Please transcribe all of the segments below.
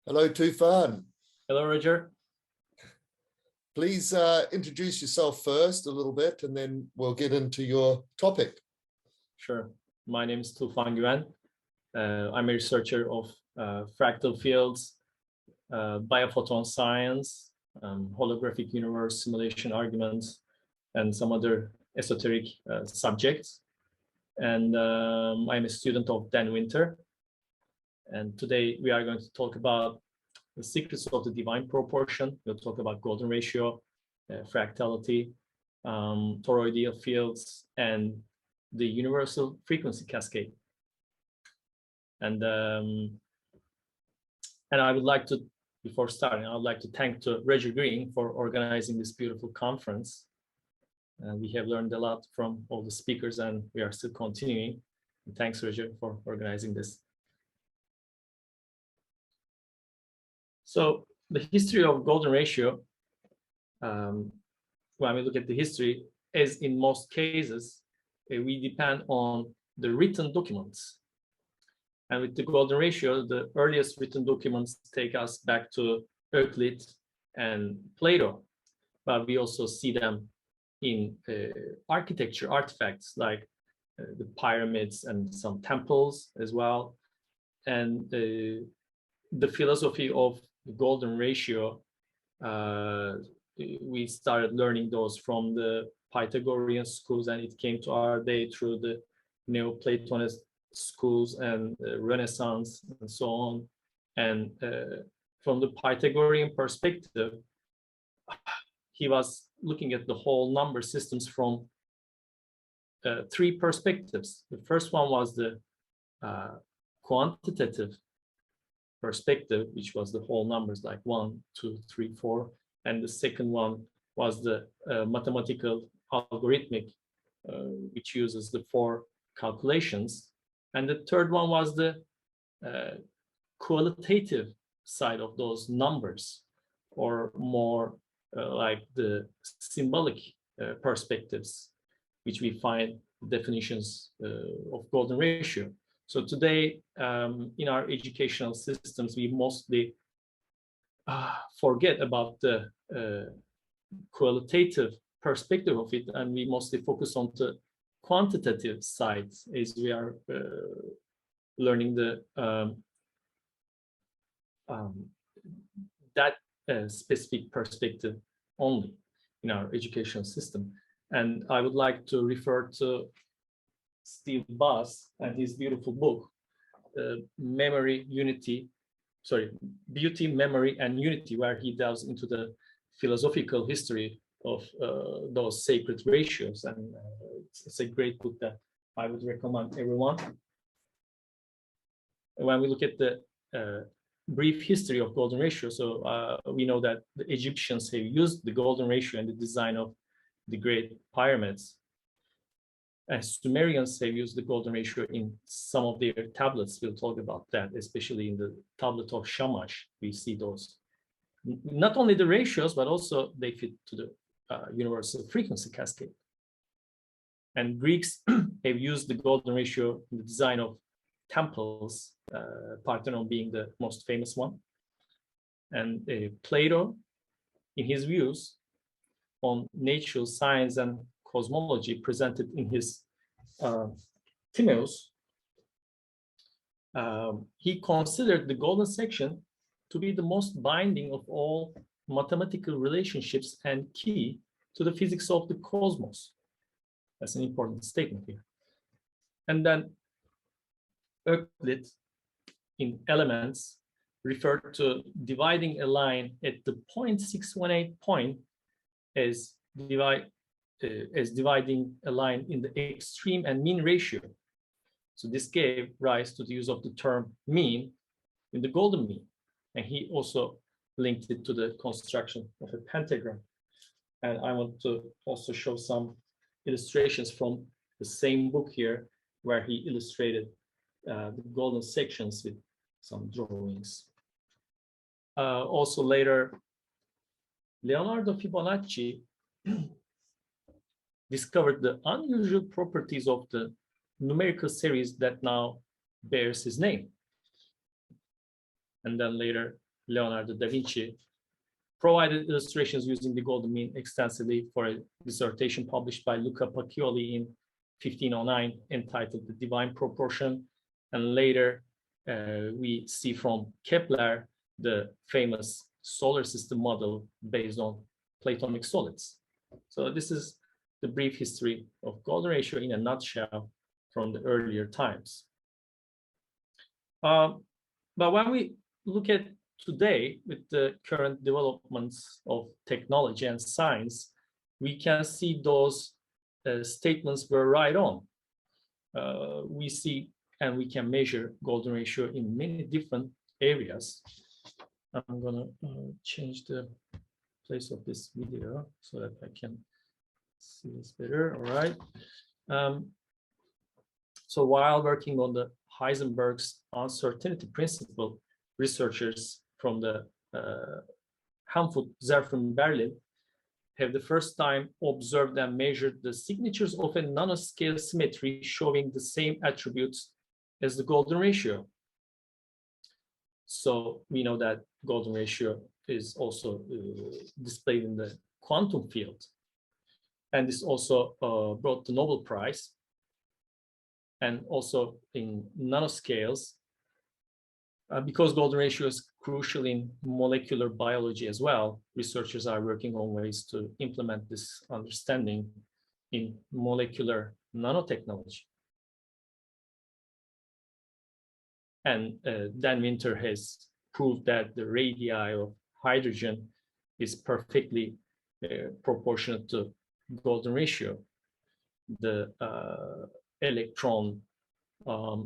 Hello, Tufan. Hello, Roger. Please introduce yourself first a little bit, and then we'll get into your topic. Sure. My name is Tufan Guven. I'm a researcher of fractal fields, biophoton science, holographic universe, simulation arguments, and some other esoteric subjects. And I'm a student of Dan Winter. And today we are going to talk about the secrets of the divine proportion. We'll talk about golden ratio, fractality, toroidal fields, and the universal frequency cascade. And I would like to, before starting, I would like to thank Roger Green for organizing this beautiful conference. We have learned a lot from all the speakers, and we are still continuing. And thanks, Roger, for organizing this. So the history of golden ratio, when we look at the history, as in most cases, we depend on the written documents. And with the golden ratio, the earliest written documents take us back to Euclid and Plato, but we also see them in architecture artifacts like the pyramids and some temples as well. And the philosophy of the golden ratio, we started learning those from the Pythagorean schools, and it came to our day through the Neoplatonist schools and Renaissance and so on. And from the Pythagorean perspective, he was looking at the whole number systems from three perspectives. The first one was the quantitative perspective, which was the whole numbers like 1, 2, 3, 4. And the second one was the mathematical algorithmic, which uses the 4 calculations. And the third one was the qualitative side of those numbers, or more like the symbolic perspectives, which we find definitions of golden ratio. So today, in our educational systems, we mostly forget about the qualitative perspective of it, and we mostly focus on the quantitative side as we are learning the that specific perspective only in our educational system. And I would like to refer to Steve Bass and his beautiful book, Beauty, Memory, and Unity, where he delves into the philosophical history of those sacred ratios. And it's a great book that I would recommend everyone. When we look at the brief history of golden ratio, so we know that the Egyptians have used the golden ratio in the design of the great pyramids. And Sumerians have used the golden ratio in some of their tablets. We'll talk about that, especially in the tablet of Shamash. We see those. Not only the ratios, but also they fit to the universal frequency cascade. And Greeks have used the golden ratio in the design of temples, Parthenon being the most famous one. And Plato, in his views on natural science and cosmology presented in his Timaeus, he considered the golden section to be the most binding of all mathematical relationships and key to the physics of the cosmos. That's an important statement here. And then Euclid in Elements referred to dividing a line at the 0.618 point as dividing a line in the extreme and mean ratio. So this gave rise to the use of the term mean in the golden mean. And he also linked it to the construction of a pentagram. And I want to also show some illustrations from the same book here, where he illustrated the golden sections with some drawings. Also later, Leonardo Fibonacci discovered the unusual properties of the numerical series that now bears his name. And then later, Leonardo da Vinci, provided illustrations using the golden mean extensively for a dissertation published by Luca Pacioli in 1509 entitled The Divine Proportion. And later we see from Kepler the famous solar system model based on Platonic solids. So this is the brief history of golden ratio in a nutshell from the earlier times. But when we look at today with the current developments of technology and science, we can see those statements were right on. We see and we can measure golden ratio in many different areas. I'm gonna change the place of this video so that I can see this better. All right. So while working on the Heisenberg's uncertainty principle, researchers from the Frankfurt from Berlin have the first time observed and measured the signatures of a nanoscale symmetry showing the same attributes as the golden ratio. So we know that golden ratio is also displayed in the quantum field. And this also brought the Nobel Prize. And also in nanoscales, because golden ratio is crucial in molecular biology as well, researchers are working on ways to implement this understanding in molecular nanotechnology. And Dan Winter has proved that the radii of hydrogen is perfectly proportionate to golden ratio. The electron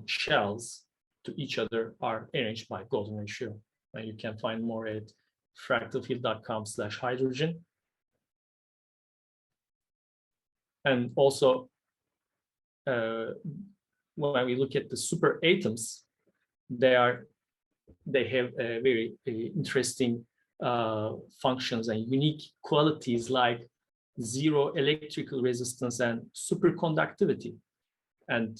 shells to each other are arranged by golden ratio. And you can find more at fractalfield.com/hydrogen. And also, when we look at the super atoms, they have very interesting functions and unique qualities like zero electrical resistance and superconductivity. And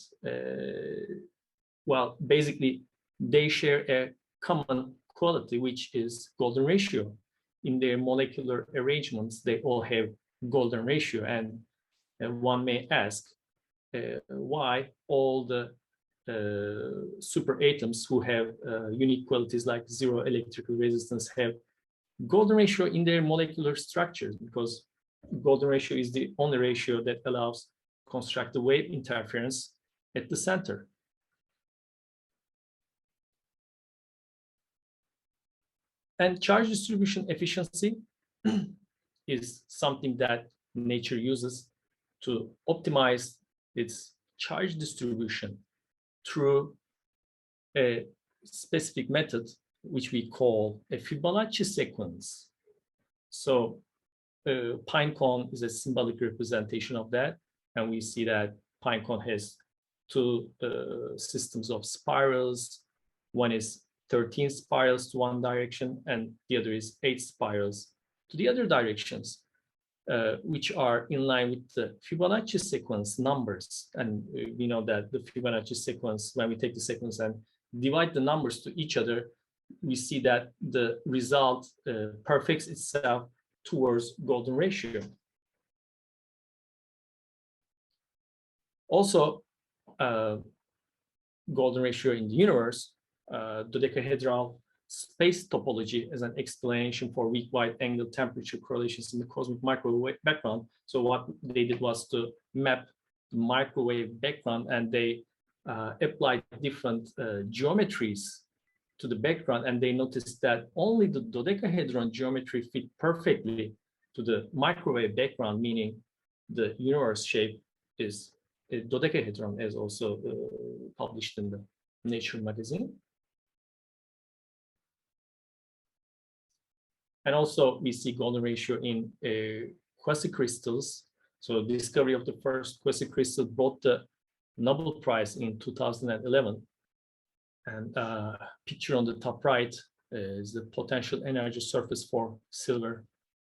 well, basically, they share a common quality, which is golden ratio. In their molecular arrangements, they all have golden ratio. And one may ask why all the super atoms who have unique qualities like zero electrical resistance have golden ratio in their molecular structures, because golden ratio is the only ratio that allows constructive wave interference at the center. And charge distribution efficiency is something that nature uses to optimize its charge distribution through a specific method, which we call a Fibonacci sequence. So pine cone is a symbolic representation of that. And we see that pine cone has two systems of spirals. One is 13 spirals to one direction, and the other is 8 spirals to the other directions, which are in line with the Fibonacci sequence numbers. And we know that the Fibonacci sequence, when we take the sequence and divide the numbers to each other, we see that the result perfects itself towards golden ratio. Also, golden ratio in the universe, dodecahedral space topology as an explanation for weak wide angle temperature correlations in the cosmic microwave background. So what they did was to map the microwave background, and they applied different geometries to the background, and they noticed that only the dodecahedron geometry fit perfectly to the microwave background, meaning the universe shape is a dodecahedron, as also published in the Nature magazine. And also we see golden ratio in quasicrystals. So the discovery of the first quasicrystal brought the Nobel Prize in 2011. And picture on the top right is the potential energy surface for silver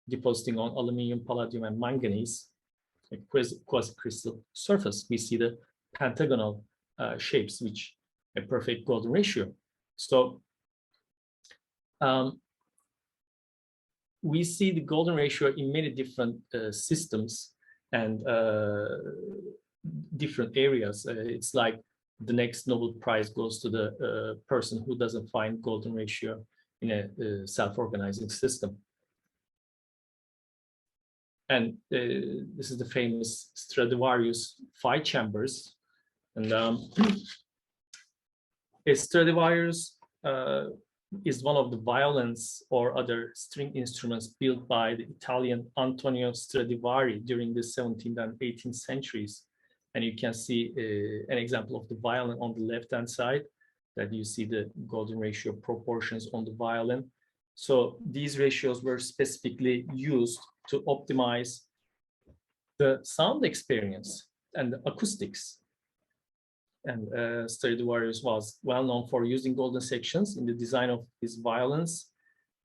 depositing on aluminum, palladium, and manganese, a quasicrystal surface. We see the pentagonal shapes, which a perfect golden ratio. So We see the golden ratio in many different systems and different areas. It's like the next Nobel Prize goes to the person who doesn't find golden ratio in a self-organizing system. And this is the famous Stradivarius phi chambers. And a Stradivarius is one of the violins or other string instruments built by the Italian Antonio Stradivari during the 17th and 18th centuries. And you can see an example of the violin on the left-hand side, that you see the golden ratio proportions on the violin. So these ratios were specifically used to optimize the sound experience and the acoustics. And Stradivarius was well known for using golden sections in the design of his violins.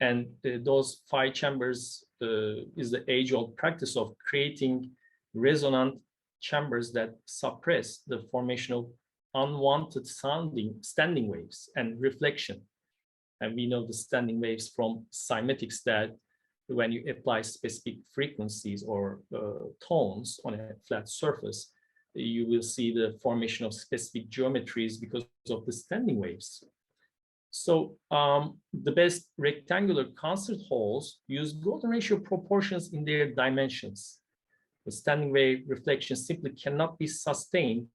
And those phi chambers is the age-old practice of creating resonant chambers that suppress the formation of unwanted standing waves and reflection. And we know the standing waves from cymatics that when you apply specific frequencies or tones on a flat surface, you will see the formation of specific geometries because of the standing waves. So the best rectangular concert halls use golden ratio proportions in their dimensions. The standing wave reflection simply cannot be sustained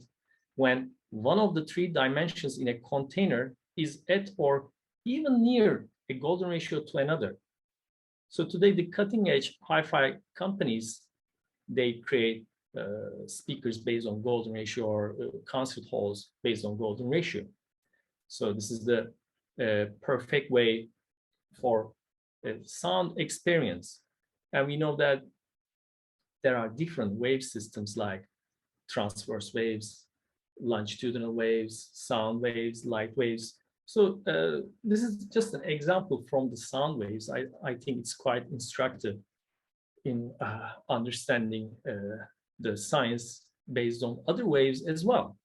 when one of the three dimensions in a container is at or even near a golden ratio to another. So today, the cutting edge hi-fi companies, they create speakers based on golden ratio or concert halls based on golden ratio. So this is the perfect way for sound experience. And we know that there are different wave systems like transverse waves, longitudinal waves, sound waves, light waves. So this is just an example from the sound waves. I think it's quite instructive in understanding the science based on other waves as well.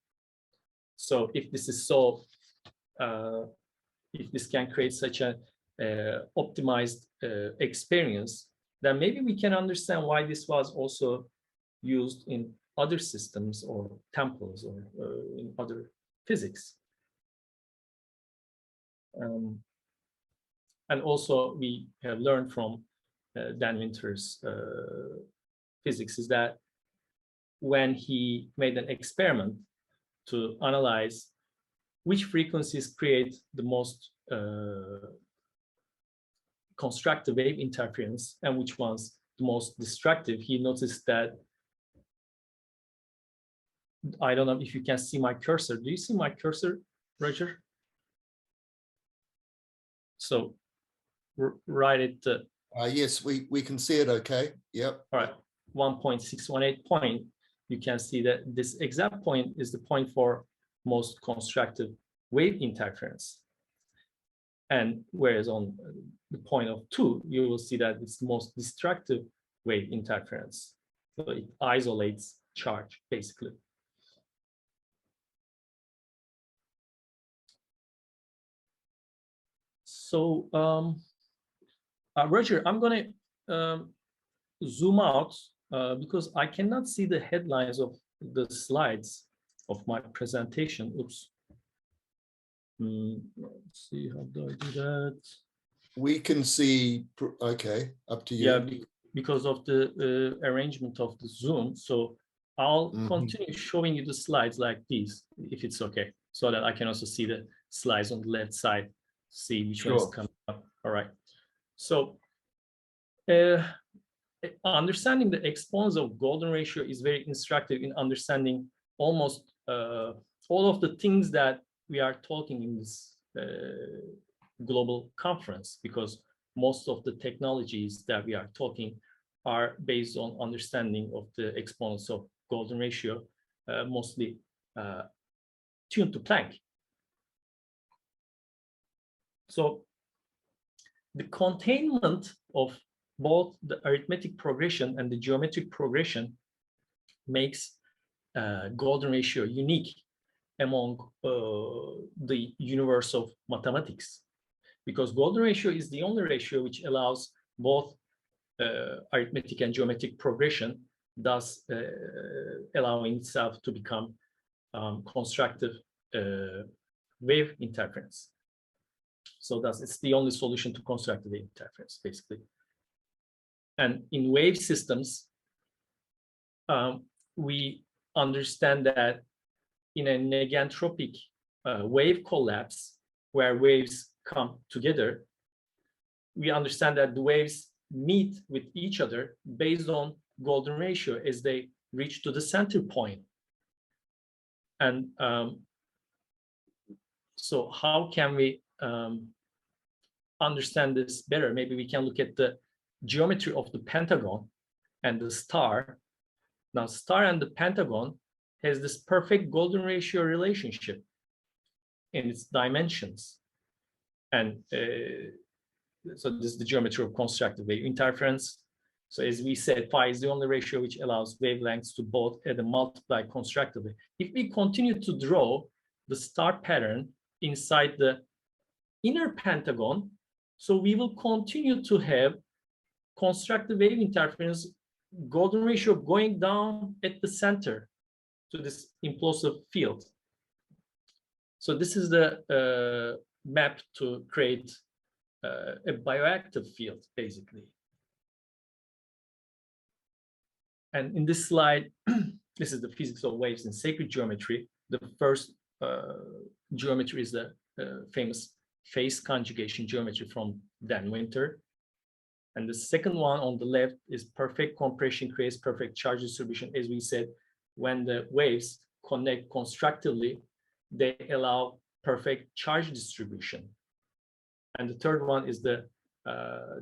So if this is so, if this can create such an optimized experience, then maybe we can understand why this was also used in other systems or temples or in other physics. And also we have learned from Dan Winter's physics is that when he made an experiment to analyze which frequencies create the most constructive wave interference and which ones the most destructive, he noticed that, I don't know if you can see my cursor. Do you see my cursor, Roger? So right at yes, we can see it okay. Yep. All right, 1.618 point, you can see that this exact point is the point for most constructive wave interference. And whereas on the point of 2, you will see that it's the most destructive wave interference. So it isolates charge, basically. So, Roger, I'm going to zoom out because I cannot see the headlines of the slides of my presentation. Oops. Let's see, how do I do that? We can see, okay, up to you. Yeah, because of the arrangement of the Zoom. So I'll continue showing you the slides like these, if it's okay, so that I can also see the slides on the left side, see which one is coming up. All right. So understanding the exponents of golden ratio is very instructive in understanding almost all of the things that we are talking in this global conference, because most of the technologies that we are talking are based on understanding of the exponents of golden ratio, mostly tuned to Planck. So the containment of both the arithmetic progression and the geometric progression makes golden ratio unique among the universe of mathematics, because golden ratio is the only ratio which allows both arithmetic and geometric progression, thus allowing itself to become constructive wave interference. So thus it's the only solution to constructive wave interference, basically. And in wave systems, we understand that in a negentropic wave collapse, where waves come together, we understand that the waves meet with each other based on golden ratio as they reach to the center point. And so how can we understand this better? Maybe we can look at the geometry of the pentagon and the star. Now, star and the pentagon has this perfect golden ratio relationship in its dimensions. And so this is the geometry of constructive wave interference. So as we said, phi is the only ratio which allows wavelengths to both add and multiply constructively. If we continue to draw the star pattern inside the inner pentagon, so we will continue to have constructive wave interference golden ratio going down at the center to this implosive field. So this is the map to create a bioactive field, basically. And in this slide, this is the physics of waves in sacred geometry. The first geometry is the famous phase conjugation geometry from Dan Winter. And the second one on the left is perfect compression creates perfect charge distribution. As we said, when the waves connect constructively, they allow perfect charge distribution. And the third one is the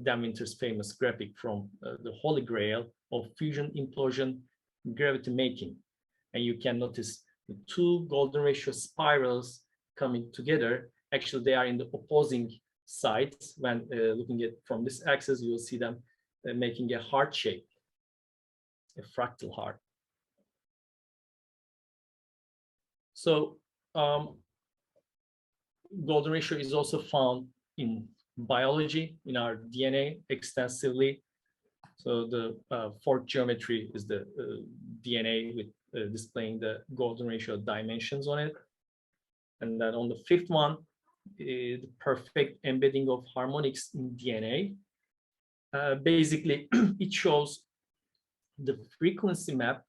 Dan Winter's famous graphic from the Holy Grail of fusion implosion gravity making. And you can notice the two golden ratio spirals coming together. Actually, they are in the opposing sides. When looking at from this axis, you will see them making a heart shape, a fractal heart. So golden ratio is also found in biology, in our DNA extensively. So the fourth geometry is the DNA with displaying the golden ratio dimensions on it. And then on the fifth one, the perfect embedding of harmonics in DNA. Basically, it shows the frequency map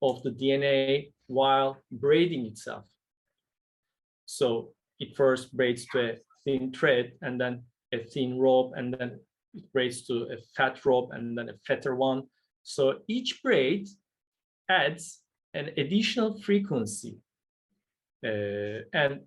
of the DNA while braiding itself. So it first braids to a thin thread, and then a thin rope, and then it braids to a fat rope, and then a fatter one. So each braid adds an additional frequency. And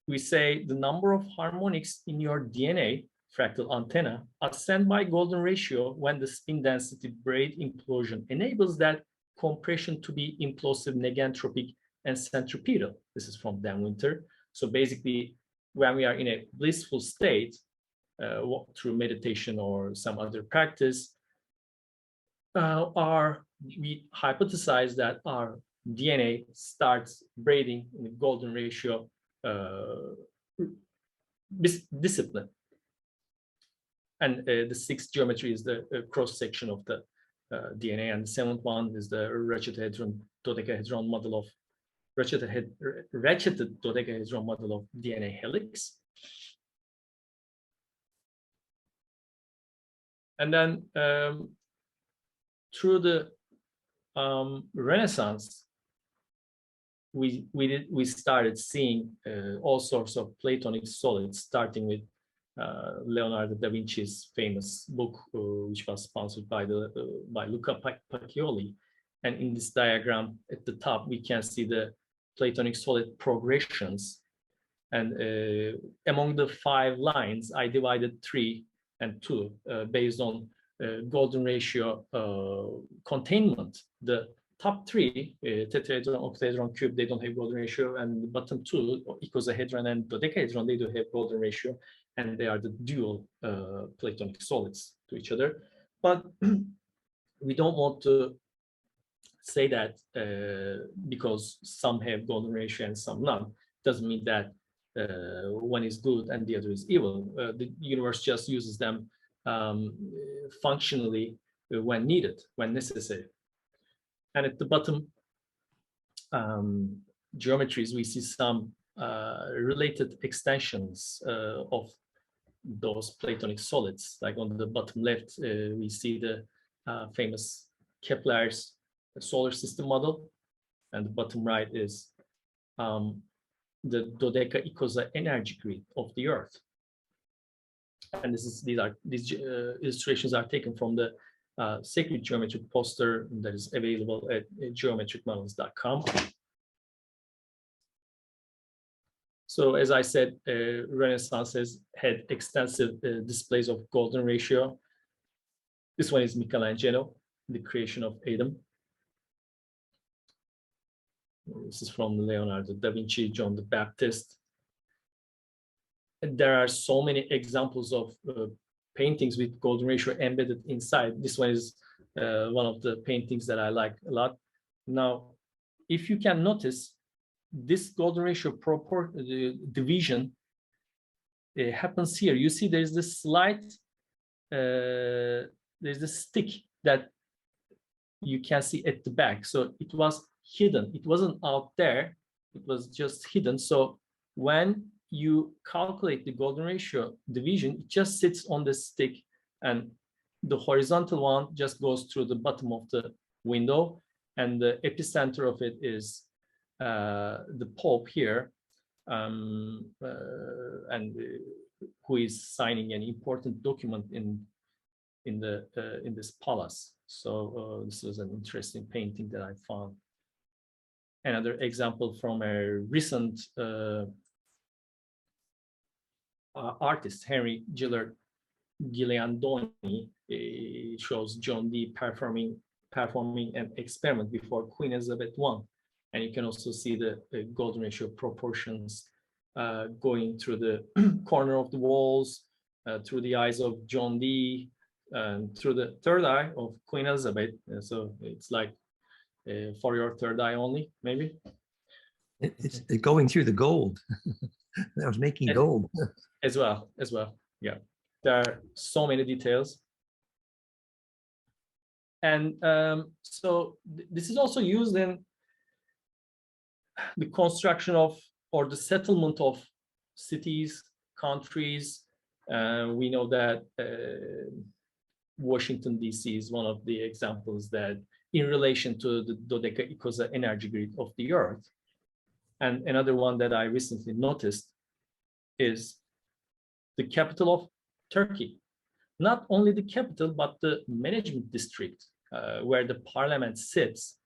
we say the number of harmonics in your DNA fractal antenna ascend by golden ratio when the spin density braid implosion enables that compression to be implosive, negentropic, and centripetal. This is from Dan Winter. So basically, when we are in a blissful state, through meditation or some other practice, we hypothesize that our DNA starts braiding in the golden ratio discipline. And the sixth geometry is the cross section of the DNA, and the seventh one is the ratchet-hedron dodecahedron model of ratcheted dodecahedron model of DNA helix. And then through the Renaissance, we started seeing all sorts of Platonic solids, starting with Leonardo da Vinci's famous book, which was sponsored by Luca Pacioli. And in this diagram at the top, we can see the Platonic solid progressions. And among the 5 lines, I divided 3 and 2 based on golden ratio containment. The top 3, tetrahedron, octahedron, cube, they don't have golden ratio, and the bottom 2, icosahedron and dodecahedron, they do have golden ratio, and they are the dual Platonic solids to each other. But we don't want to say that because some have golden ratio and some not, doesn't mean that one is good and the other is evil. The universe just uses them functionally when needed, when necessary. And at the bottom geometries, we see some related extensions of those Platonic solids. Like on the bottom left, we see the famous Kepler's solar system model, and the bottom right is the dodecaicosa energy grid of the Earth. And these illustrations are taken from the Sacred Geometric poster that is available at geometricmodels.com. So as I said, Renaissance has had extensive displays of golden ratio. This one is Michelangelo, the creation of Adam. This is from Leonardo da Vinci, John the Baptist. And there are so many examples of paintings with golden ratio embedded inside. This one is one of the paintings that I like a lot. Now, if you can notice, this golden ratio division happens here. You see there's this slight, there's this stick that you can see at the back. So it was hidden. It wasn't out there. It was just hidden. So when you calculate the golden ratio division, it just sits on the stick, and the horizontal one just goes through the bottom of the window, and the epicenter of it is the Pope here, and who is signing an important document in this palace. So this was an interesting painting that I found. Another example from a recent artist, Henry Gillard Giuliandoni, shows John Dee performing an experiment before Queen Elizabeth I. And you can also see the golden ratio proportions going through the corner of the walls, through the eyes of John Dee, and through the third eye of Queen Elizabeth. So it's like for your third eye only, maybe. It's going through the gold. I was making gold. As well, yeah. There are so many details. And so this is also used in the construction of, or the settlement of cities, countries. We know that Washington, D.C. is one of the examples that in relation to the dodecaicosa energy grid of the Earth. And another one that I recently noticed is the capital of Turkey. Not only the capital, but the management district where the parliament sits.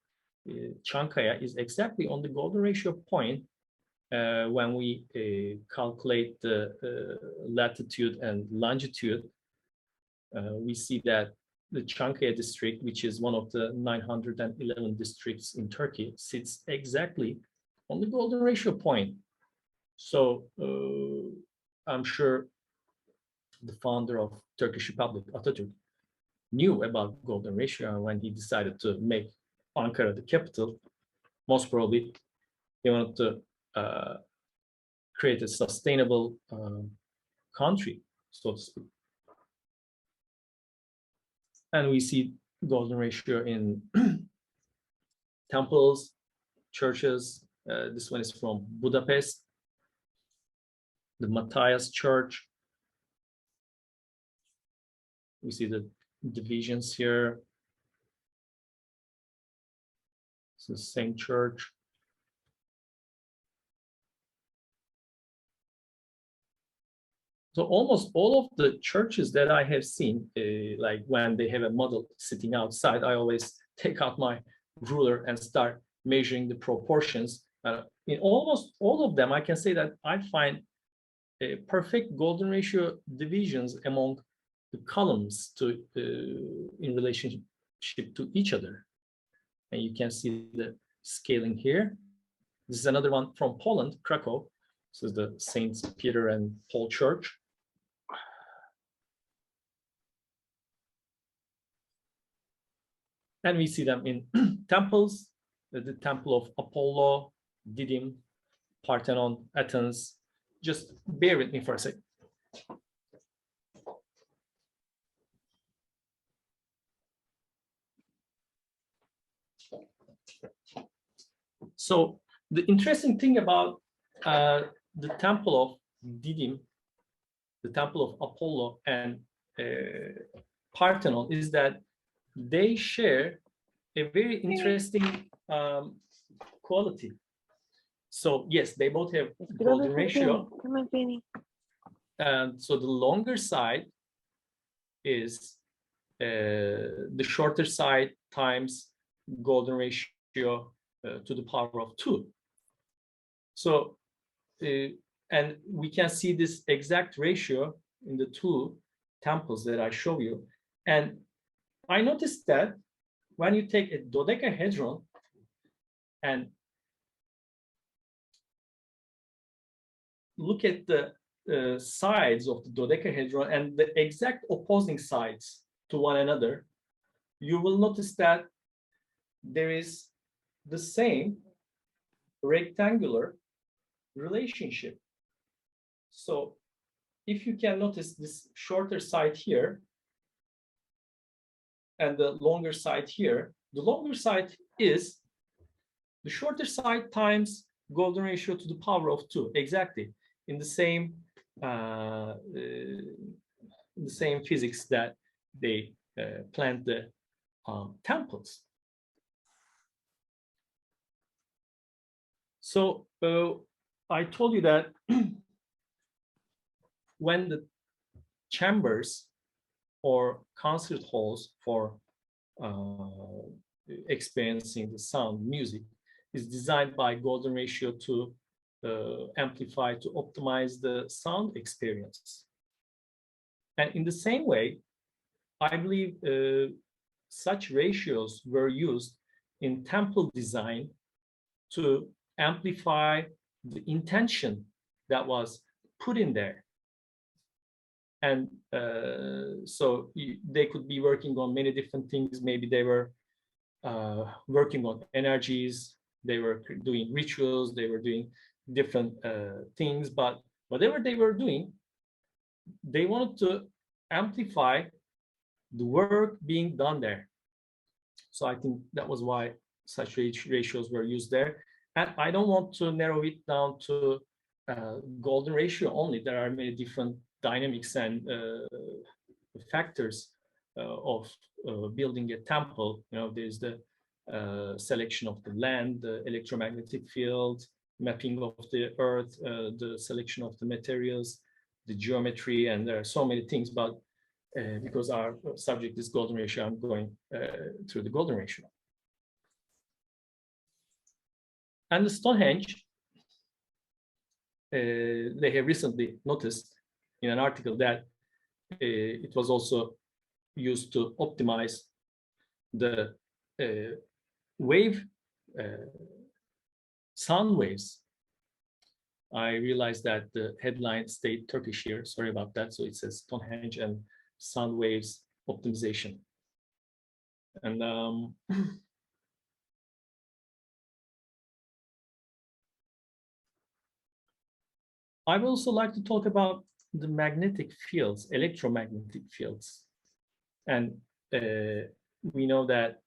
Çankaya is exactly on the golden ratio point when we calculate the latitude and longitude. We see that the Çankaya district, which is one of the 911 districts in Turkey, sits exactly on the golden ratio point. So I'm sure the founder of Turkish Republic, Atatürk, knew about golden ratio when he decided to make Ankara the capital. Most probably, he wanted to create a sustainable country, so to speak. And we see golden ratio in temples, churches. This one is from Budapest, the Matthias Church. We see the divisions here. It's the same church. So almost all of the churches that I have seen, like when they have a model sitting outside, I always take out my ruler and start measuring the proportions. In almost all of them, I can say that I find a perfect golden ratio divisions among the columns to in relationship to each other. And you can see the scaling here. This is another one from Poland, Krakow. This is the Saint Peter and Paul Church. And we see them in temples, the Temple of Apollo, Didyme, Parthenon, Athens, just bear with me for a second. So the interesting thing about the temple of Didim, the temple of Apollo, and Parthenon is that they share a very interesting quality. So yes, they both have golden ratio. And so the longer side is the shorter side times golden ratio to the power of 2. So, and we can see this exact ratio in the two temples that I show you. And I noticed that when you take a dodecahedron and look at the sides of the dodecahedron and the exact opposing sides to one another, you will notice that there is the same rectangular relationship. So if you can notice this shorter side here and the longer side here, the longer side is the shorter side times golden ratio to the power of 2, exactly in the same physics that they planned the temples. So I told you that when the chambers or concert halls for experiencing the sound music is designed by golden ratio to amplify, to optimize the sound experience. And in the same way, I believe such ratios were used in temple design to amplify the intention that was put in there. And so they could be working on many different things. Maybe they were working on energies, they were doing rituals, they were doing different things, but whatever they were doing, they wanted to amplify the work being done there. So I think that was why such ratios were used there. And I don't want to narrow it down to golden ratio only. There are many different dynamics and factors of building a temple. You know, there's the selection of the land, the electromagnetic field, mapping of the earth, the selection of the materials, the geometry, and there are so many things. But because our subject is golden ratio, I'm going through the golden ratio. And the Stonehenge, they have recently noticed in an article that it was also used to optimize the sound waves. I realized that the headline stayed Turkish here. Sorry about that. So it says Stonehenge and sound waves optimization. And I would also like to talk about the magnetic fields, electromagnetic fields. And we know that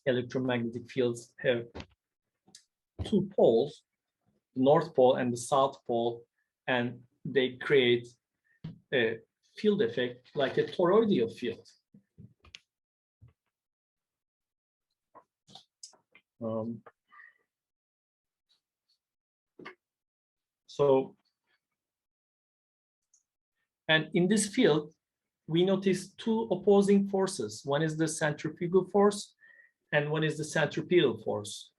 electromagnetic fields have two poles, the North Pole and the South Pole, and they create a field effect like a toroidal field. And in this field, we notice two opposing forces. One is the centrifugal force, and one is the centripetal force.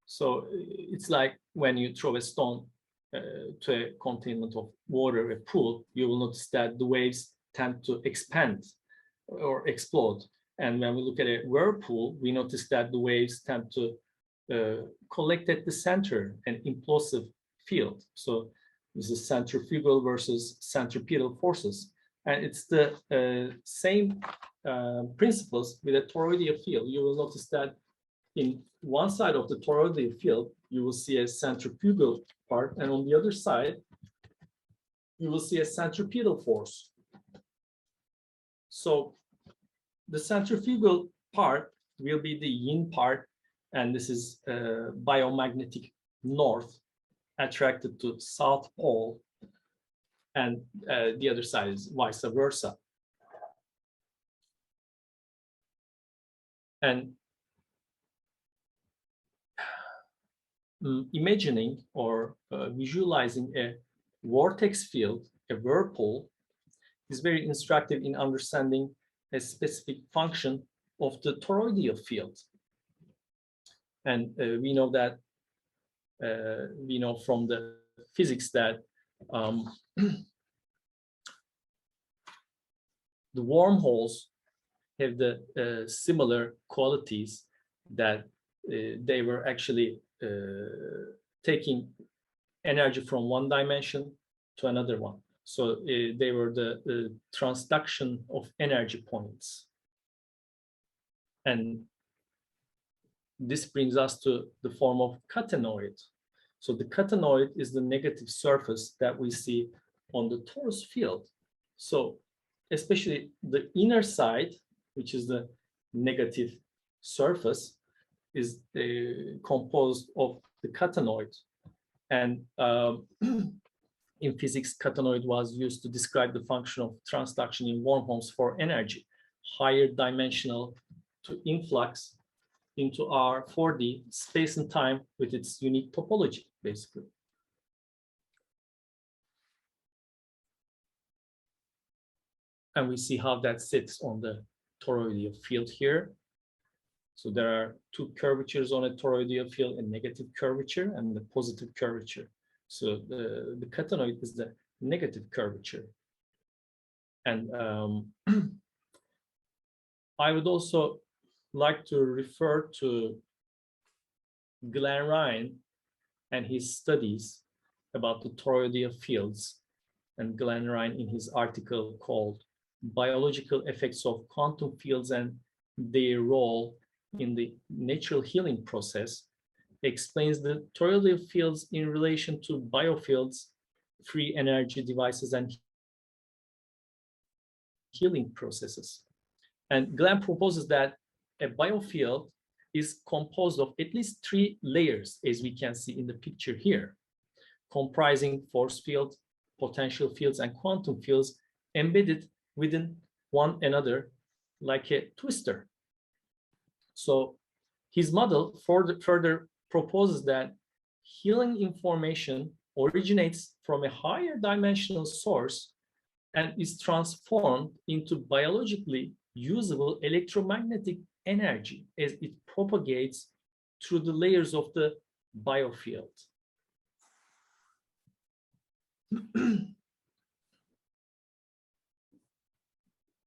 So it's like when you throw a stone to a containment of water, a pool, you will notice that the waves tend to expand or explode. And when we look at a whirlpool, we notice that the waves tend to collect at the center, an implosive field. So this is centrifugal versus centripetal forces. And it's the same principles with a toroidal field. You will notice that in one side of the toroidal field, you will see a centrifugal part, and on the other side, you will see a centripetal force. So the centrifugal part will be the yin part, and this is biomagnetic north attracted to south pole, and the other side is vice versa. And imagining or visualizing a vortex field, a whirlpool, is very instructive in understanding a specific function of the toroidal field. And we know that we know from the physics that the wormholes have the similar qualities, that they were actually taking energy from one dimension to another one. So they were the transduction of energy points. And this brings us to the form of catenoid. So the catenoid is the negative surface that we see on the torus field. So especially the inner side, which is the negative surface, is composed of the catenoid. And in physics, catenoid was used to describe the function of transduction in wormholes for energy, higher dimensional to influx into our 4D space and time with its unique topology, basically. And we see how that sits on the toroidal field here. So there are two curvatures on a toroidal field, a negative curvature and the positive curvature. So the catenoid is the negative curvature. And I would also like to refer to Glenn Ryan and his studies about the toroidal fields. And Glenn Ryan, in his article called Biological Effects of Quantum Fields and Their Role in the Natural Healing Process, explains the toroidal fields in relation to biofields, free energy devices, and healing processes. And Glenn proposes that a biofield is composed of at least 3 layers, as we can see in the picture here, comprising force fields, potential fields, and quantum fields embedded within one another like a twister. So his model further proposes that healing information originates from a higher dimensional source and is transformed into biologically usable electromagnetic energy as it propagates through the layers of the biofield.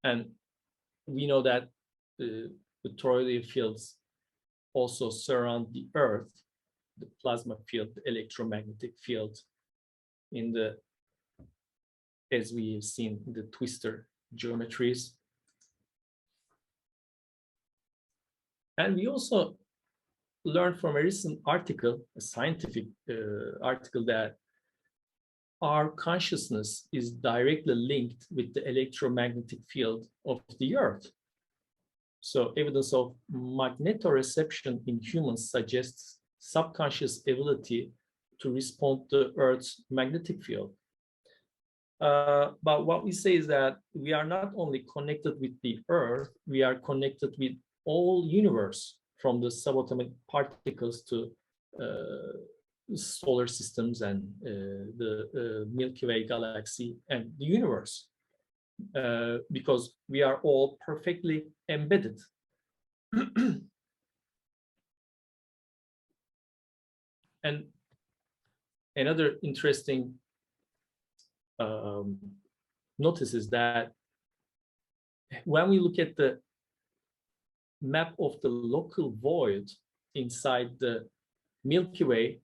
And we know that the toroidal fields also surround the Earth, the plasma field, the electromagnetic field, in the, as we have seen, the twister geometries. And we also learned from a recent article, a scientific article, that our consciousness is directly linked with the electromagnetic field of the Earth. So evidence of magnetoreception in humans suggests subconscious ability to respond to Earth's magnetic field. But what we say is that we are not only connected with the Earth, we are connected with all universe, from the subatomic particles to solar systems and the Milky Way galaxy and the universe, because we are all perfectly embedded. And another interesting notice is that when we look at the map of the local void inside the Milky Way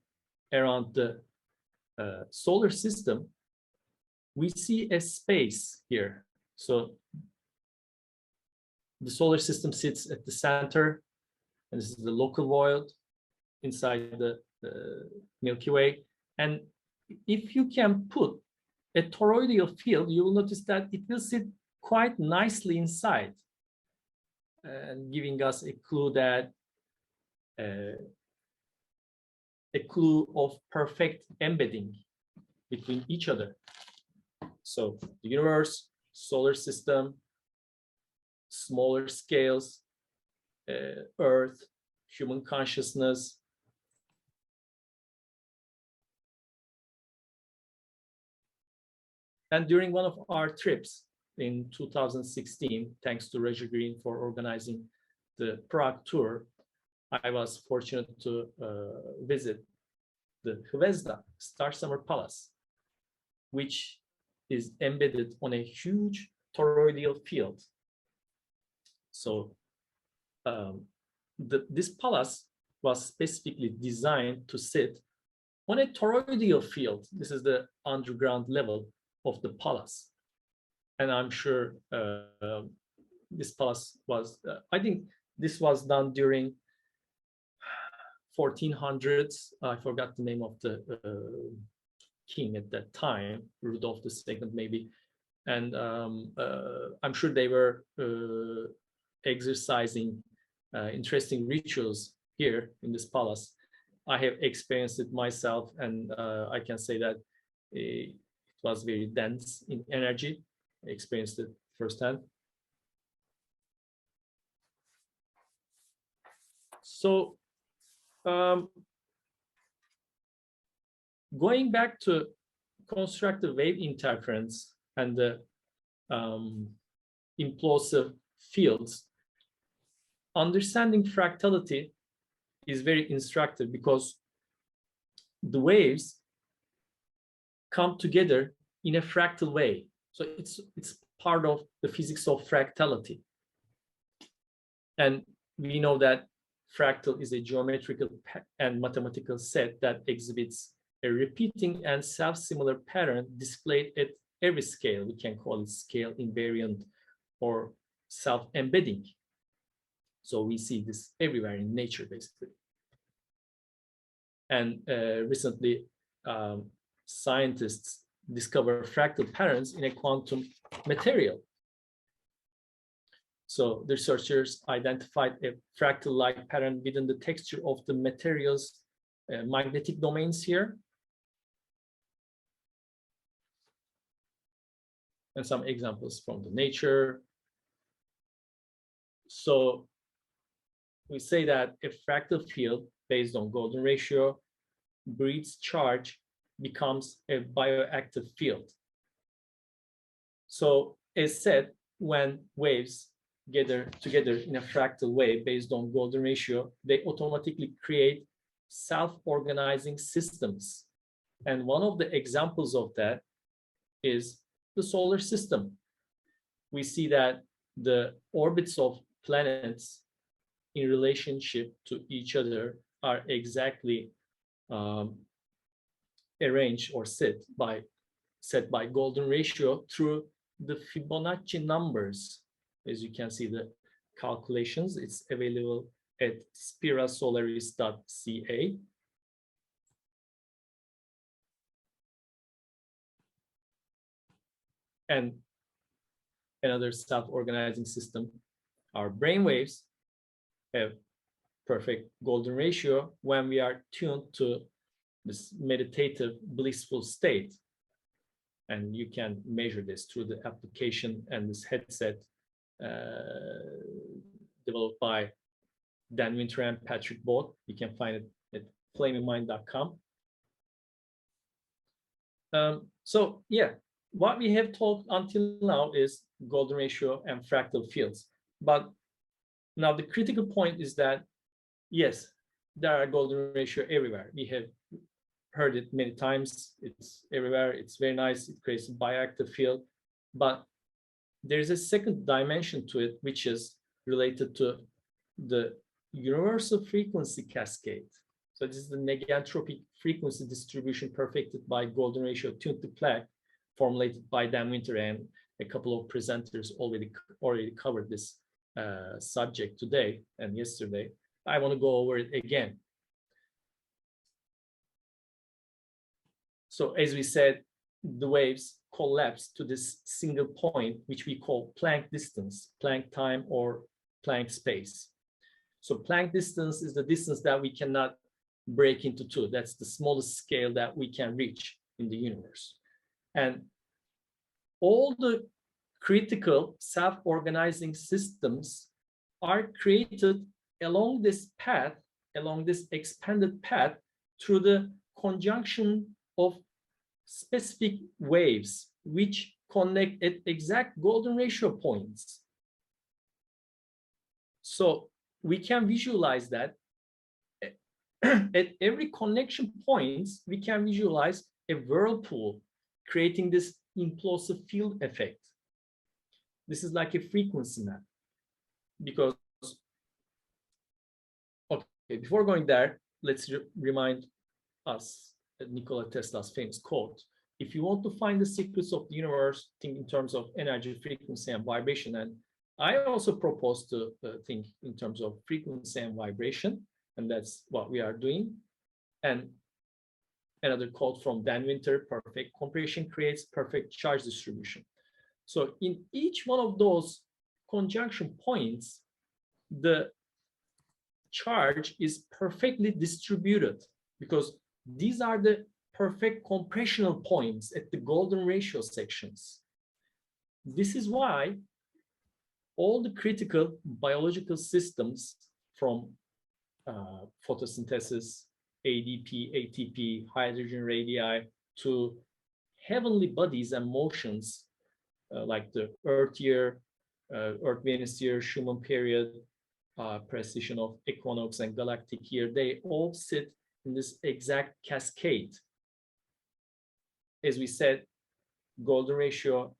around the solar system, we see a space here. So the solar system sits at the center, and this is the local void inside the Milky Way. And if you can put a toroidal field, you will notice that it will sit quite nicely inside, and giving us a clue that a clue of perfect embedding between each other. So the universe, solar system, smaller scales, Earth, human consciousness. And during one of our trips in 2016, thanks to Roger Green for organizing the Prague tour, I was fortunate to visit the Hvězda Star Summer Palace, which is embedded on a huge toroidal field. So this palace was specifically designed to sit on a toroidal field. This is the underground level of the palace. And I'm sure this palace was, I think this was done during 1400s. I forgot the name of the king at that time, Rudolf II maybe. And I'm sure they were exercising interesting rituals here in this palace. I have experienced it myself, and I can say that it was very dense in energy. I experienced it firsthand. So going back to constructive wave interference and the implosive fields, understanding fractality is very instructive because the waves come together in a fractal way. So it's part of the physics of fractality. And we know that fractal is a geometrical and mathematical set that exhibits a repeating and self-similar pattern displayed at every scale. We can call it scale invariant or self-embedding. So we see this everywhere in nature, basically. And recently, scientists discovered fractal patterns in a quantum material. So the researchers identified a fractal-like pattern within the texture of the material's magnetic domains here. And some examples from the nature. So we say that a fractal field based on golden ratio breeds charge becomes a bioactive field. So as said, when waves gather together in a fractal way based on golden ratio, they automatically create self-organizing systems. And one of the examples of that is the solar system. We see that the orbits of planets in relationship to each other are exactly arranged or set by golden ratio through the Fibonacci numbers. As you can see the calculations, it's available at spirasolaris.ca. And another self-organizing system, our brainwaves have perfect golden ratio when we are tuned to this meditative blissful state. And you can measure this through the application and this headset developed by Dan Winter and Patrick Both. You can find it at flamingmind.com. So yeah, what we have talked until now is golden ratio and fractal fields. But now the critical point is that, yes, there are golden ratio everywhere. We have heard it many times. It's everywhere. It's very nice. It creates a bioactive field. But there's a second dimension to it, which is related to the universal frequency cascade. So this is the negantropic frequency distribution perfected by golden ratio tuned to Planck, formulated by Dan Winter, and a couple of presenters already covered this subject today and yesterday. I want to go over it again. So as we said, the waves collapse to this single point, which we call Planck distance, Planck time, or Planck space. So Planck distance is the distance that we cannot break into two. That's the smallest scale that we can reach in the universe. And all the critical self-organizing systems are created along this path, along this expanded path, through the conjunction of specific waves which connect at exact golden ratio points. So we can visualize that at every connection point, we can visualize a whirlpool creating this implosive field effect. This is like a frequency map, because, okay, before going there, let's remind us Nikola Tesla's famous quote: if you want to find the secrets of the universe, think in terms of energy, frequency, and vibration. And I also propose to think in terms of frequency and vibration, and that's what we are doing. And another quote from Dan Winter: perfect compression creates perfect charge distribution. So in each one of those conjunction points, the charge is perfectly distributed, because these are the perfect compressional points at the golden ratio sections. This is why all the critical biological systems, from photosynthesis, ADP, ATP, hydrogen radii, to heavenly bodies and motions, like the Earth year, Earth-Venus year, Schumann period, precession of equinox and galactic year, they all sit in this exact cascade. As we said, golden ratio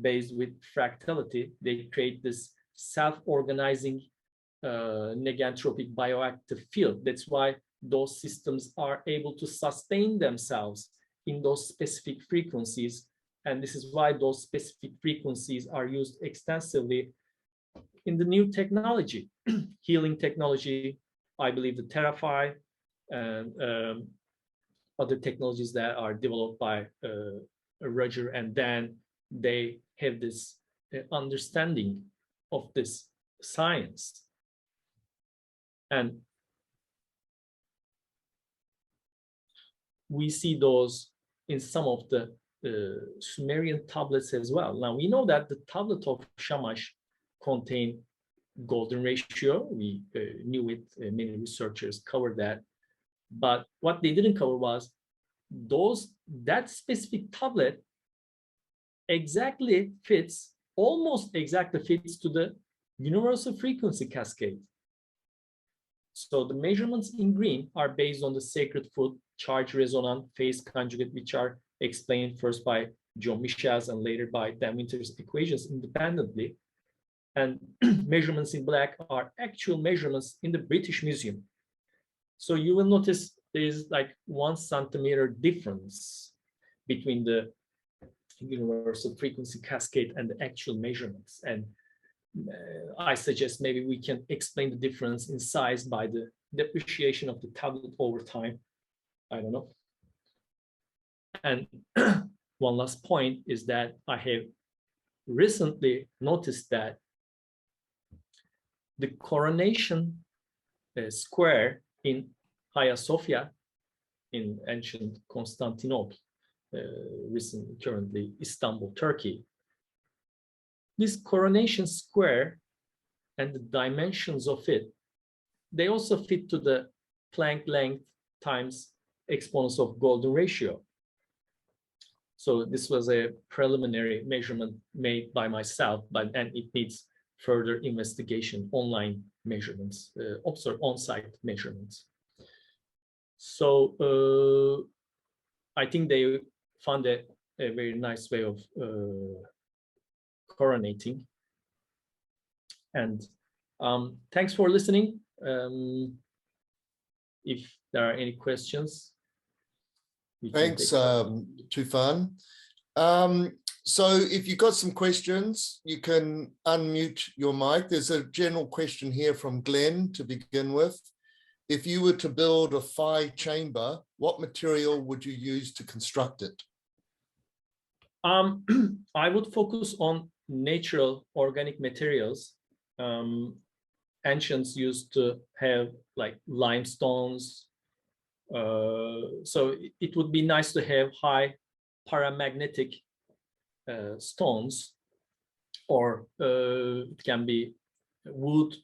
based with fractality, they create this self-organizing negantropic bioactive field. That's why those systems are able to sustain themselves in those specific frequencies. And this is why those specific frequencies are used extensively in the new technology, healing technology. I believe the TerraFi and other technologies that are developed by Roger and Dan, they have this understanding of this science. And we see those in some of the Sumerian tablets as well. Now we know that the tablet of Shamash contained golden ratio. We knew it, many researchers covered that. But what they didn't cover was that specific tablet exactly fits, almost exactly fits to the universal frequency cascade. So the measurements in green are based on the sacred foot, charge resonant, phase conjugate, which are explained first by John Michel's and later by Dan Winter's equations independently. And measurements in black are actual measurements in the British Museum. So you will notice there's like 1 centimeter difference between the universal frequency cascade and the actual measurements. And I suggest maybe we can explain the difference in size by the depreciation of the tablet over time. I don't know. And one last point is that I have recently noticed that the coronation square in Hagia Sophia in ancient Constantinople, currently Istanbul, Turkey. This coronation square and the dimensions of it, they also fit to the Planck length times exponents of golden ratio. So this was a preliminary measurement made by myself, and it needs further investigation, online measurements, on-site measurements. So I think they found a very nice way of coronating. And thanks for listening. If there are any questions. Thanks, Tufan. So if you've got some questions, you can unmute your mic. There's a general question here from Glenn to begin with. if you were to build a phi chamber, what material would you use to construct it? I would focus on natural organic materials. Ancients used to have like limestones. So it would be nice to have high paramagnetic stones, or it can be wood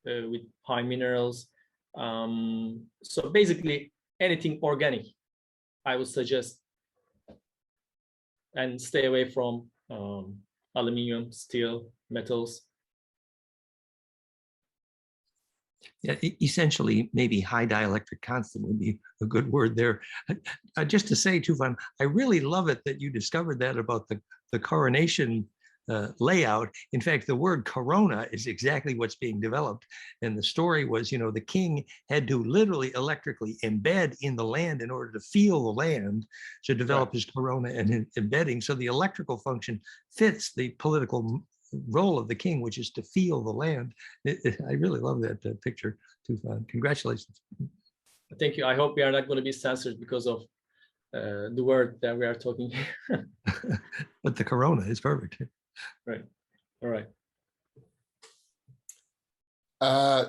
with high minerals. So basically anything organic, I would suggest, and stay away from aluminum, steel, metals. Yeah, essentially, maybe high dielectric constant would be a good word there. Just to say, Tufan, I really love it that you discovered that about the coronation layout. In fact, the word corona is exactly what's being developed. And the story was, you know, the king had to literally electrically embed in the land in order to feel the land to develop his corona and embedding. So the electrical function fits the political role of the king, which is to feel the land. I really love that picture, Tufan. Congratulations. Thank you. I hope we are not going to be censored because of the word that we are talking here. But the corona is perfect. Right. All right.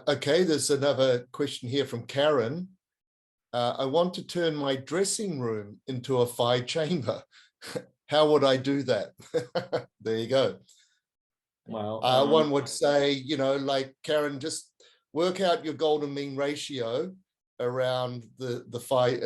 Okay, there's another question here from Karen. I want to turn my dressing room into a phi chamber. How would I do that? There you go. Wow. One would say, you know, like Karen, just work out your golden mean ratio around the phi,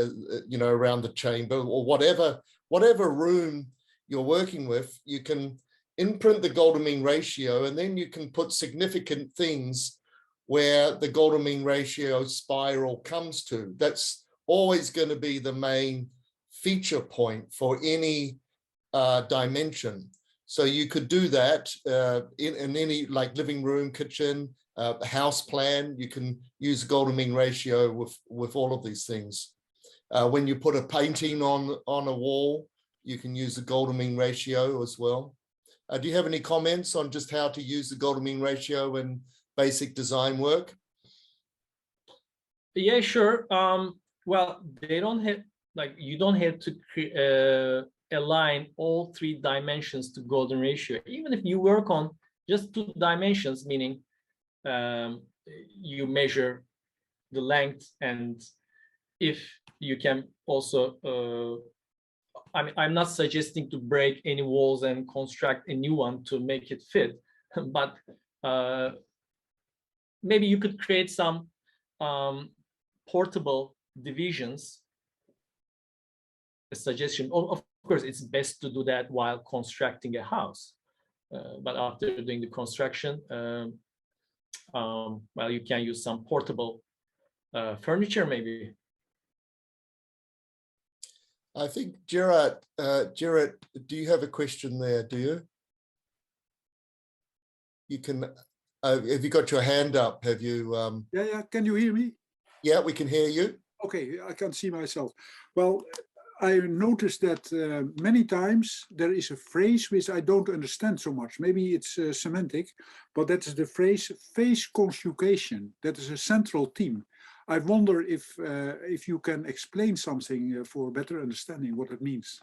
you know, around the chamber, or whatever room you're working with. You can imprint the golden mean ratio, and then you can put significant things where the golden mean ratio spiral comes to. That's always going to be the main feature point for any dimension. So you could do that in any like living room, kitchen, house plan. You can use golden mean ratio with all of these things. When you put a painting on a wall, you can use the golden mean ratio as well. Do you have any comments on just how to use the golden mean ratio in basic design work? Yeah, sure. Well, they don't have, like, you don't have to align all three dimensions to golden ratio. Even if you work on just 2 dimensions, meaning you measure the length, and if you can also, I'm not suggesting to break any walls and construct a new one to make it fit, but maybe you could create some portable divisions. A suggestion, of course, it's best to do that while constructing a house, but after doing the construction, well, you can use some portable furniture maybe. I think Gerard, do you have a question there? Do you? You can. Have you got your hand up? Have you? Yeah. Can you hear me? Yeah, we can hear you. Okay, I can see myself. Well, I noticed that many times there is a phrase which I don't understand so much. Maybe it's semantic, but that is the phrase phase conjugation. That is a central theme. I wonder if you can explain something for better understanding what it means.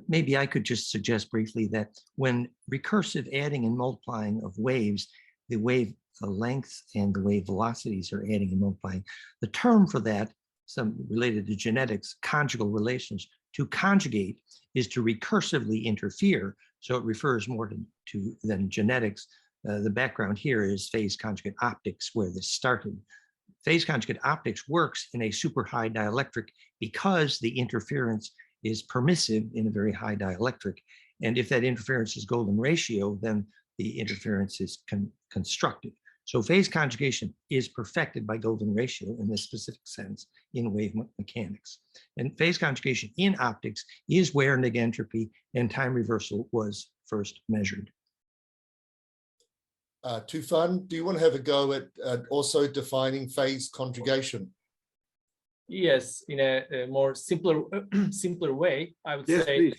Maybe I could just suggest briefly that when recursive adding and multiplying of waves, the wave lengths and the wave velocities are adding and multiplying. The term for that, some related to genetics, conjugal relations, to conjugate is to recursively interfere. So it refers more to than genetics. The background here is phase conjugate optics, where this started. Phase conjugate optics works in a super high dielectric because the interference is permissive in a very high dielectric. And if that interference is golden ratio, then the interference is constructive. So phase conjugation is perfected by golden ratio in this specific sense in wave mechanics. And phase conjugation in optics is where negentropy and time reversal was first measured. Tufan, do you want to have a go at also defining phase conjugation? Yes, in a more simpler way, I would say.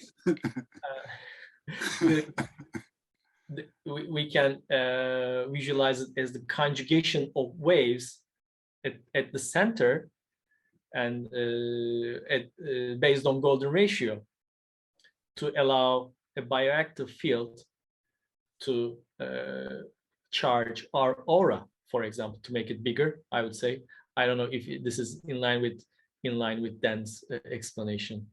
We can visualize it as the conjugation of waves at the center, and based on golden ratio, to allow a bioactive field to charge our aura, for example, to make it bigger. I would say. I don't know if this is in line with Dan's explanation.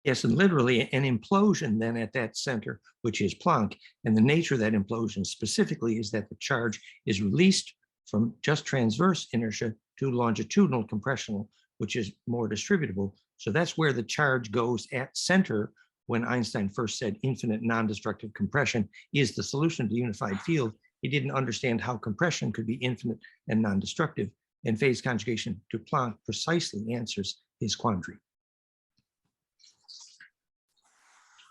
Yes, and literally an implosion then at that center, which is Planck. And the nature of that implosion specifically is that the charge is released from just transverse inertia to longitudinal compressional, which is more distributable. So that's where the charge goes at center when Einstein first said infinite non-destructive compression is the solution to the unified field. He didn't understand how compression could be infinite and non-destructive. And phase conjugation to Planck precisely answers his quandary.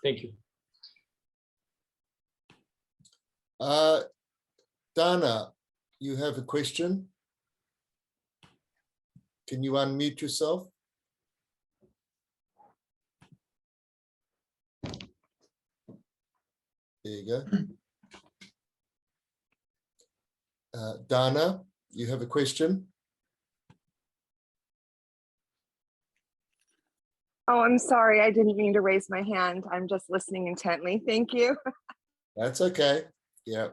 Thank you. Dana, you have a question? Can you unmute yourself? There you go. Dana, you have a question? Oh, I'm sorry. I didn't mean to raise my hand. I'm just listening intently. Thank you. That's okay. Yeah.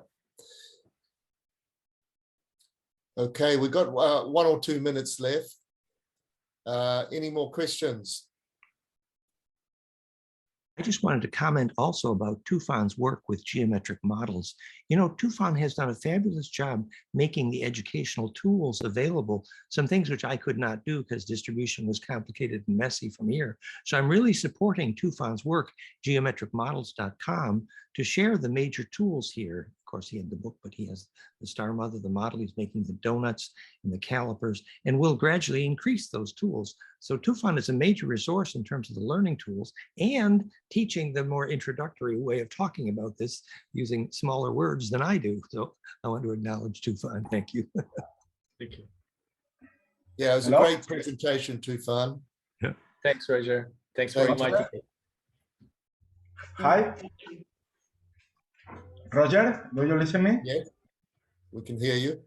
Okay, we've got 1 or 2 minutes left. Any more questions? I just wanted to comment also about Tufan's work with geometric models. You know, Tufan has done a fabulous job making the educational tools available, some things which I could not do because distribution was complicated and messy from here. So I'm really supporting Tufan's work, geometricmodels.com, to share the major tools here. Of course, he had the book, but he has the Star Mother, the model, he's making the donuts and the calipers, and will gradually increase those tools. So Tufan is a major resource in terms of the learning tools and teaching the more introductory way of talking about this using smaller words than I do. So I want to acknowledge Tufan. Thank you. Thank you. Yeah, it was a great presentation, Tufan. Yeah. Thanks, Roger. Thanks for inviting me. Hi. Roger, do you listen me? Yeah, we can hear you.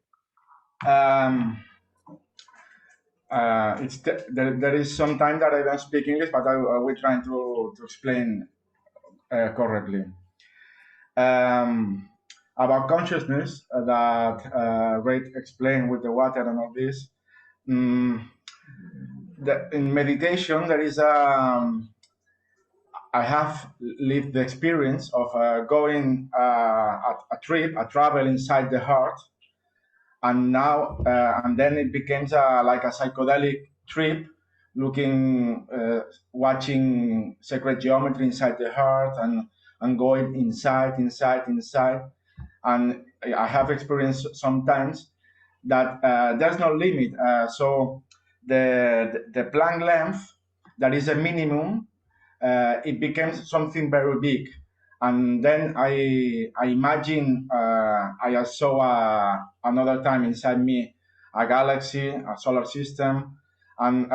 There is some time that I don't speak English, but I will try to explain correctly. About consciousness that Ray explained with the water and all this. In meditation, there is I have lived the experience of going a travel inside the heart, and now and then it becomes like a psychedelic trip, looking, watching sacred geometry inside the heart, and going inside, and I have experienced sometimes that there's no limit. So the Planck length, that is a minimum. It becomes something very big, and then I imagine I saw another time inside me a galaxy, a solar system, and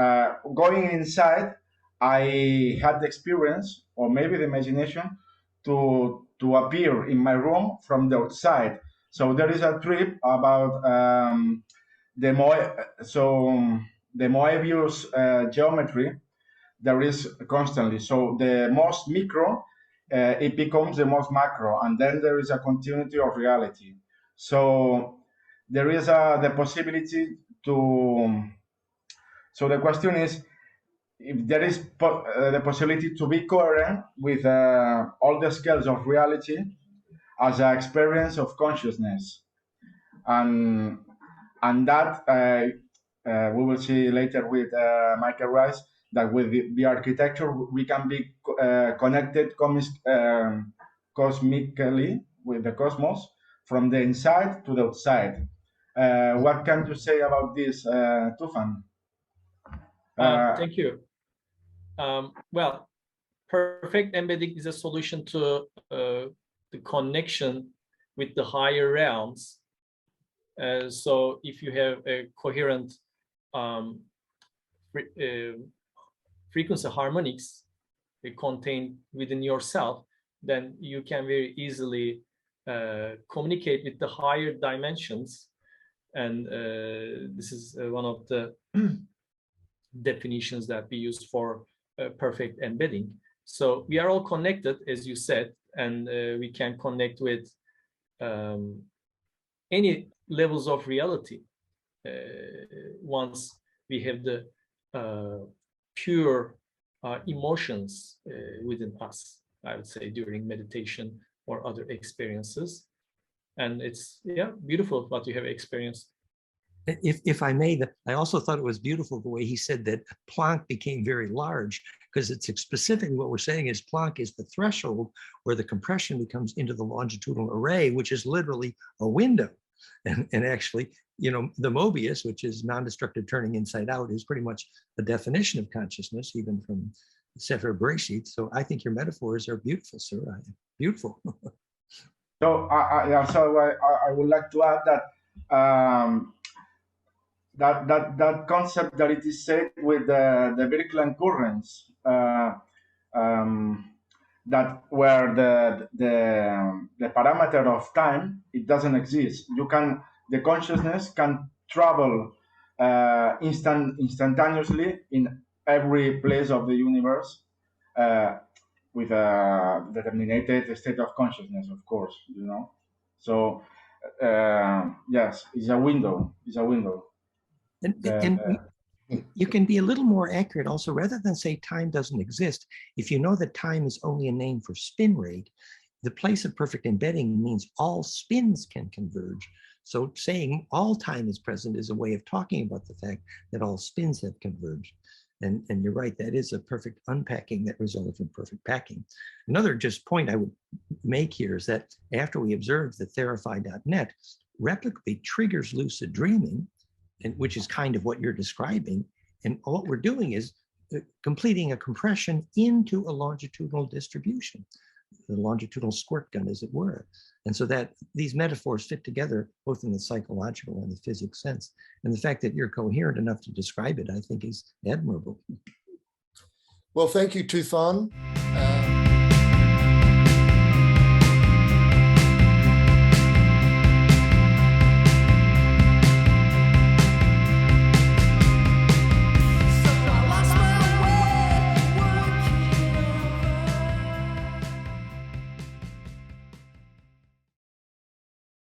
going inside, I had the experience, or maybe the imagination, to appear in my room from the outside. So there is a trip about the Moebius geometry. There is constantly. So the most micro, it becomes the most macro, and then there is a continuity of reality. So there is the possibility to. So the question is, if there is the possibility to be coherent with all the scales of reality as an experience of consciousness, and that we will see later with Michael Rice, that with the architecture we can be connected cosmically with the cosmos from the inside to the outside. What can you say about this, Tufan? Thank you. Well, perfect embedding is a solution to the connection with the higher realms. So if you have a coherent frequency harmonics contained within yourself, then you can very easily communicate with the higher dimensions And this is one of the definitions that we use for perfect embedding. So we are all connected, as you said, and we can connect with any levels of reality once we have the pure emotions within us, I would say, during meditation or other experiences. And it's, yeah, beautiful what you have experienced. If I may, I also thought it was beautiful the way he said that Planck became very large, because it's specifically what we're saying is Planck is the threshold where the compression becomes into the longitudinal array, which is literally a window. And actually, you know, the Mobius, which is non-destructive turning inside out, is pretty much a definition of consciousness, even from Sefer Bereshit. So I think your metaphors are beautiful, sir. Beautiful. So I would like to add that that concept that it is said with the Birkeland currents, that where the parameter of time, it doesn't exist. The consciousness can travel instantaneously in every place of the universe with a determined state of consciousness, of course, you know. So yes, it's a window. It's a window. And you can be a little more accurate also, rather than say time doesn't exist. If you know that time is only a name for spin rate, the place of perfect embedding means all spins can converge. So saying all time is present is a way of talking about the fact that all spins have converged. And you're right, that is a perfect unpacking that resulted from perfect packing. Another just point I would make here is that after we observed that Therify.net replicably triggers lucid dreaming, and which is kind of what you're describing. And what we're doing is completing a compression into a longitudinal distribution, the longitudinal squirt gun, as it were. And so that these metaphors fit together, both in the psychological and the physics sense. And the fact that you're coherent enough to describe it, I think, is admirable. Well, thank you, Tufan.